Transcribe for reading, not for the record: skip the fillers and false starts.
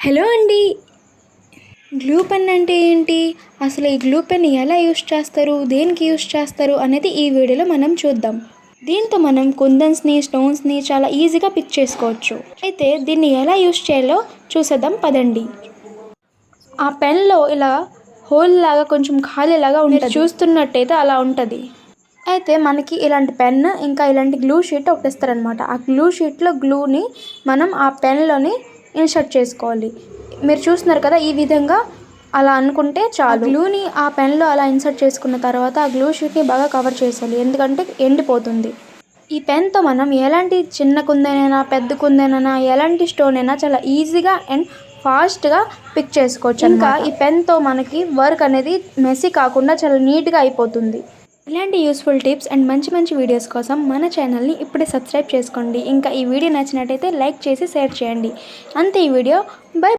Hello అండి. Glue pen అంటే ఏంటి, అసలు ఈ గ్లూ పెన్ ఎలా యూస్ చేస్తారు, దేనికి యూస్ చేస్తారు అనేది ఈ వీడియోలో మనం చూద్దాం. దీంతో మనం కుందన్స్ని, స్టోన్స్ని చాలా ఈజీగా పిక్ చేసుకోవచ్చు. అయితే దీన్ని ఎలా యూస్ చేయాలో చూసేద్దాం పదండి. ఆ పెన్లో ఇలా హోల్ లాగా కొంచెం ఖాళీలాగా ఉంటుంది, చూస్తున్నట్టయితే అలా ఉంటుంది. అయితే మనకి ఇలాంటి పెన్ ఇంకా ఇలాంటి గ్లూ షీట్ ఒకటి ఇస్తారనమాట. ఆ గ్లూ షీట్లో గ్లూని మనం ఆ పెన్లోని ఇన్సర్ట్ చేసుకోవాలి. మీరు చూస్తున్నారు కదా, ఈ విధంగా అలా అనుకుంటే చాలు. గ్లూని ఆ పెన్లో అలా ఇన్సర్ట్ చేసుకున్న తర్వాత ఆ గ్లూ షీట్ని బాగా కవర్ చేసేయాలి, ఎందుకంటే ఎండిపోతుంది. ఈ పెన్తో మనం ఎలాంటి చిన్న కుందనైనా, పెద్ద కుందనైనా, ఎలాంటి స్టోన్ అయినా చాలా ఈజీగా అండ్ ఫాస్ట్గా పిక్ చేసుకోవచ్చు. ఇంకా ఈ పెన్తో మనకి వర్క్ అనేది మెస్సీ కాకుండా చాలా నీట్గా అయిపోతుంది. ఇలాంటి యూస్ఫుల్ టిప్స్ అండ్ మంచి మంచి వీడియోస్ కోసం మన ఛానల్ని ఇప్పుడే సబ్స్క్రైబ్ చేసుకోండి. ఇంకా ఈ వీడియో నచ్చినట్టయితే లైక్ చేసి షేర్ చేయండి. అంతే ఈ వీడియో. బై.